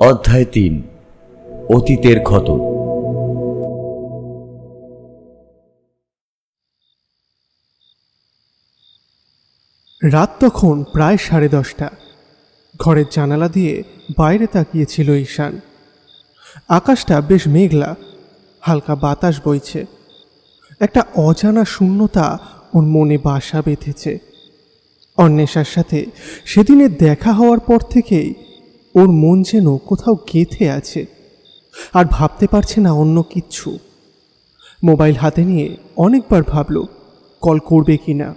অধ্যায় ৩ অতীতের ক্ষত। রাত তখন প্রায় 10:30। ঘরের জানালা দিয়ে বাইরে তাকিয়েছিল ঈশান। আকাশটা বেশ মেঘলা, হালকা বাতাস বইছে। একটা অজানা শূন্যতা ওর মনে বাসা বেঁধেছে। অন্বেষার সাথে সেদিনের দেখা হওয়ার পর থেকেই ওর মন যেন কোথাও গেঁথে আছে, আর ভাবতে পারছে না অন্য কিচ্ছু। মোবাইল হাতে নিয়ে অনেকবার ভাবল কল করবে কি না।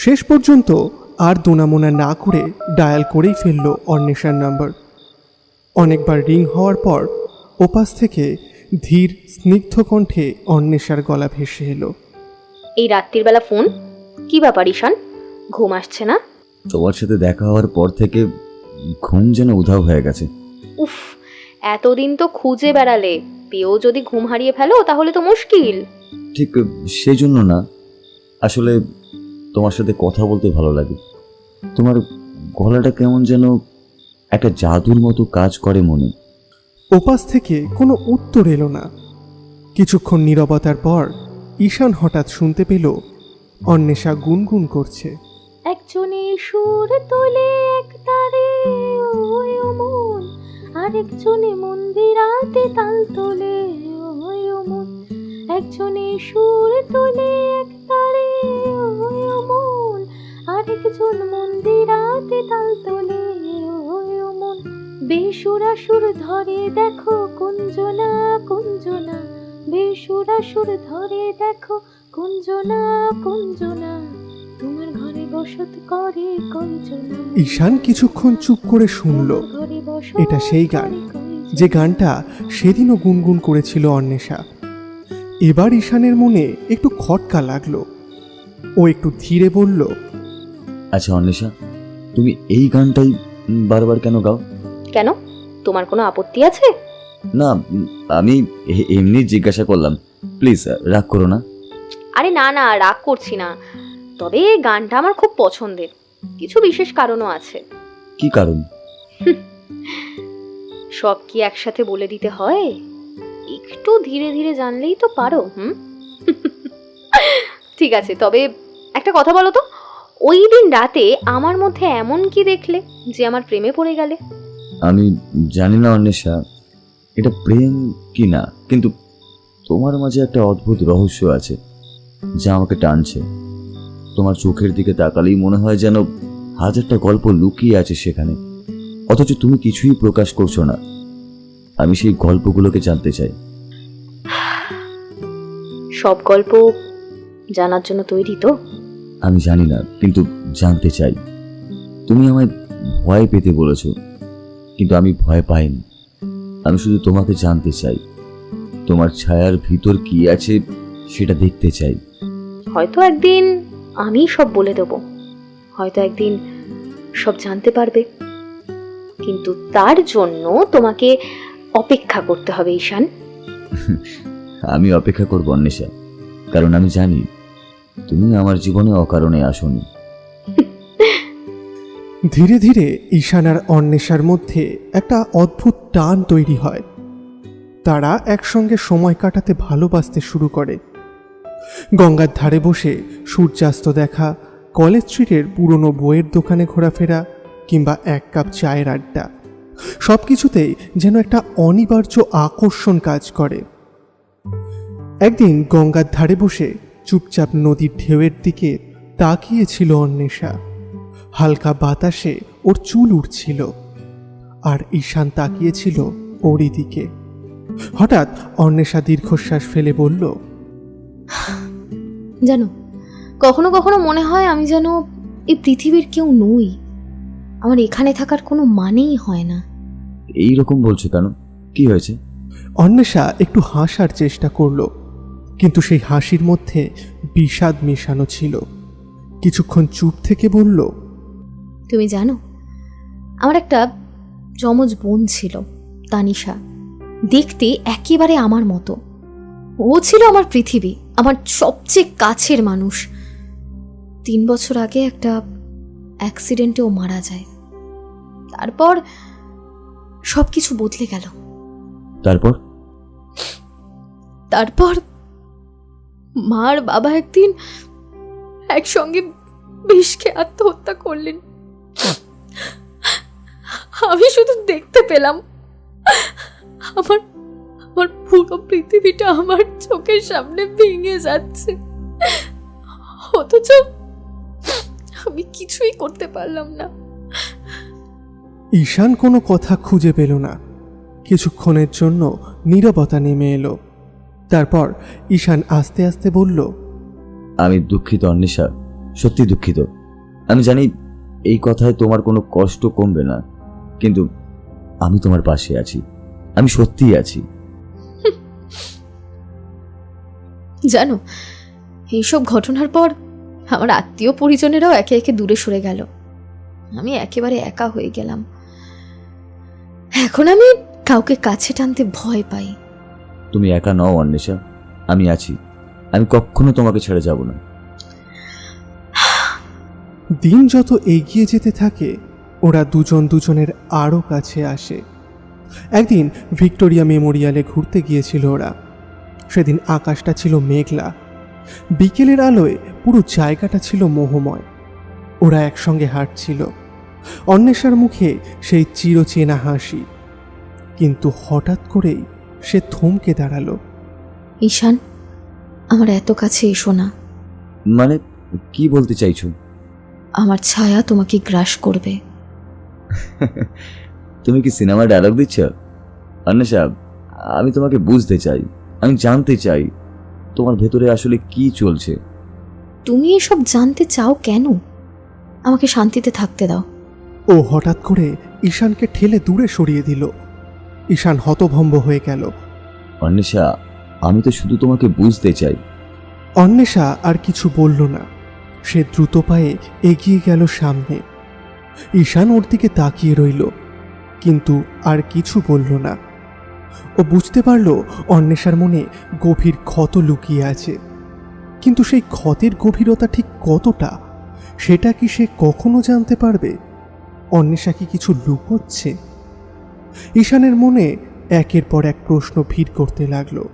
শেষ পর্যন্ত আর দোনামোনা না করে ডায়াল করেই ফেলল অন্বেষার নাম্বার। অনেকবার রিং হওয়ার পর ওপাশ থেকে ধীর স্নিগ্ধ কণ্ঠে অন্বেষার গলা ভেসে এলো। এই রাত্রির বেলা ফোন, কি ব্যাপার ঈশান? ঘুম আসছে না? তোমার সাথে দেখা হওয়ার পর থেকে ঘুম যেন উধাও হয়ে গেছে। উফ, এতদিন তো খুঁজে বেড়ালে, পেয়েও যদি ঘুম হারিয়ে ফেলো তাহলে তো মুশকিল। ঠিক সেজন্য না, আসলে তোমার সাথে কথা বলতে ভালো লাগে। তোমার গলাটা কেমন যেন একটা জাদুর মতো কাজ করে মনে। ওপাশ থেকে কোনো উত্তর এলো না। কিছুক্ষণ নীরবতার পর ঈশান হঠাৎ শুনতে পেল অন্বেষা গুনগুন করছে। একজনে সুর তোলে এক তারে ওই মন, আরেকজনে মন্দিরাতে তাল তোলে ওই মন। একজনে সুর তোলে এক তারে ওই মন, আরেকজন মন্দিরাতে তাল তোলে ওই মন। বেসুরা সুর ধরে দেখো কুঞ্জনা কুঞ্জনা, বেসুরা সুর ধরে দেখো কুঞ্জনা কুঞ্জনা, তোমার ঘরে বসত করে কঞ্চনা। ঈশান কিছুক্ষণ চুপ করে শুনল। এটা সেই গান, যে গানটা সেদিনও গুনগুন করেছিল অন্বেষা। এবার ঈশানের মনে একটু খটকা লাগলো। ও একটু ধীরে বলল, আচ্ছা অন্বেষা, তুমি এই গানটাই বারবার কেন গাও? কেন, তোমার কোনো আপত্তি আছে? না, আমি এমনি জিজ্ঞাসা করলাম, প্লিজ রাগ করো না। আরে না না, রাগ করছি না, তবে গানটা আমার খুব পছন্দের। কিছু বিশেষ কারণও আছে। কি কারণ? সব কি একসাথে বলে দিতে হয়? একটু ধীরে ধীরে জানলেই তো পারো। ঠিক আছে, তবে একটা কথা বলো তো, ওই দিন রাতে আমার মধ্যে এমন কি দেখলে যে আমার প্রেমে পড়ে গেলে? আমি জানি না অন্বেষা, এটা প্রেম কি না, কিন্তু তোমার মাঝে একটা অদ্ভুত রহস্য আছে যা আমাকে টানছে। তোমার চোখের দিকে তাকালেই মনে হয় যেন হাজারটা গল্প লুকিয়ে আছে সেখানে, অথচ তুমি কিছুই প্রকাশ করছো না। আমি সেই গল্পগুলোকে জানতে চাই। সব গল্প জানার জন্য তৈরি তো? আমি জানি না, কিন্তু জানতে চাই। তুমি আমায় ভয় পেতে বলেছ, কিন্তু আমি ভয় পাইনি। আমি শুধু তোমাকে জানতে চাই। তোমার ছায়ার ভিতর কি আছে সেটা দেখতে চাই। হয়তো একদিন আমি সব বলে দেব, হয়তো একদিন সব জানতে পারবে, কিন্তু তার জন্য তোমাকে অপেক্ষা করতে হবে ঈশান। আমি অপেক্ষা করব অন্বেষা, কারণ আমি জানি তুমি আমার জীবনে অকারণে আসোনি। ধীরে ধীরে ঈশান আর অন্বেষার মধ্যে একটা অদ্ভুত টান তৈরি হয়। তারা একসঙ্গে সময় কাটাতে ভালোবাসতে শুরু করে। গঙ্গার ধারে বসে সূর্যাস্ত দেখা, কলেজ স্ট্রিটের পুরনো বইয়ের দোকানে ঘোরাফেরা, কিংবা এক কাপ চায়ের আড্ডা, সব কিছুতেই যেন একটা অনিবার্য আকর্ষণ কাজ করে। একদিন গঙ্গার ধারে বসে চুপচাপ নদীর ঢেউয়ের দিকে তাকিয়েছিল অন্বেষা। হালকা বাতাসে ওর চুল উঠছিল, আর ঈশান তাকিয়েছিল ওরই দিকে। হঠাৎ অন্বেষা দীর্ঘশ্বাস ফেলে বলল, জানো, কখনো কখনো মনে হয় আমি যেন এই পৃথিবীর কেউ নই। আমার এখানে থাকার কোনো মানেই হয় না। এই রকম বলছো কেন? কি হয়েছে? অন্বেষা একটু হাসার চেষ্টা করলো, কিন্তু সেই হাসির মধ্যে বিষাদ মেশানো ছিল। কিছুক্ষণ চুপ থেকে বলল, তুমি জানো, আমার একটা যমজ বোন ছিল, তানিশা। দেখতে একেবারে আমার মতো। ও ছিল আমার পৃথিবী, আমার সবচেয়ে কাছের মানুষ। 3 বছর আগে একটা অ্যাক্সিডেন্টে ও মারা যায়। তারপর সব কিছু বদলে গেল। তারপর? তারপর মা আর বাবা একদিন একসঙ্গে বিষ খেয়ে আত্মহত্যা করলেন। আমি শুধু দেখতে পেলাম আমার আমার পুরো পৃথিবীটা আমার চোখের সামনে ভেঙে যাচ্ছে, অথচ আমি কিছুই করতে পারলাম না। ঈশান কোনো কথা খুঁজে পেল না। কিছুক্ষণের জন্য নীরবতা নেমে এলো। তারপর ঈশান আস্তে আস্তে বলল, আমি দুঃখিত অন্বেষা, সত্যি দুঃখিত। আমি জানি এই কথায় তোমার কোনো কষ্ট কমবে না, কিন্তু আমি তোমার পাশে আছি, আমি সত্যিই আছি। জানো, এইসব ঘটনার পর আমার আত্মীয় পরিজনেরাও একে একে দূরে সরে গেল। আমি একেবারে একা হয়ে গেলাম। এখন আমি কাউকে কাছে টানতে ভয় পাই। তুমি একা নও অন্বেষা, আমি আছি, আমি কখনো তোমাকে ছেড়ে যাব না। দিন যত এগিয়ে যেতে থাকে ওরা দুজন দুজনের আরও কাছে আসে। একদিন ভিক্টোরিয়া মেমোরিয়ালে ঘুরতে গিয়েছিল ওরা। সেদিন আকাশটা ছিল মেঘলা, বিকেলের আলোয় পুরো জায়গাটা ছিল মোহময়। ওরা একসঙ্গে হাঁটছিল, অন্বেষার মুখে সেই চিরচেনা হাসি। কিন্তু হঠাৎ করেই সে থমকে দাঁড়ালো। ঈশান, আমার এত কাছে এসো না। মানে কি বলতে চাইছো? আমার ছায়া তোমাকে গ্রাস করবে। তুমি কি সিনেমা ডায়লগ দিচ্ছ? অন্বেষা, আমি তোমাকে বুঝতে চাই, আমি জানতে চাই তোমার ভেতরে আসলে কি চলছে। তুমি এসব জানতে চাও কেন? আমাকে শান্তিতে থাকতে দাও। ও হঠাৎ করে ঈশানকে ঠেলে দূরে সরিয়ে দিল। ঈশান হতভম্ব হয়ে গেল। অন্বেষা, আমি তো শুধু তোমাকে বুঝতে চাই। অন্বেষা আর কিছু বলল না। সে দ্রুত পায়ে এগিয়ে গেল সামনে। ঈশান ওর দিকে তাকিয়ে রইল, কিন্তু আর কিছু বলল না। ও বুঝতে পারল অন্বেষার মনে গভীর ক্ষত লুকিয়ে আছে, কিন্তু সেই ক্ষতের গভীরতা ঠিক কতটা সেটা কি সে কখনো জানতে পারবে? অন্বেষা কি কিছু লুকোচ্ছে? ঈশানের মনে একের পর এক প্রশ্ন ভিড় করতে লাগলো।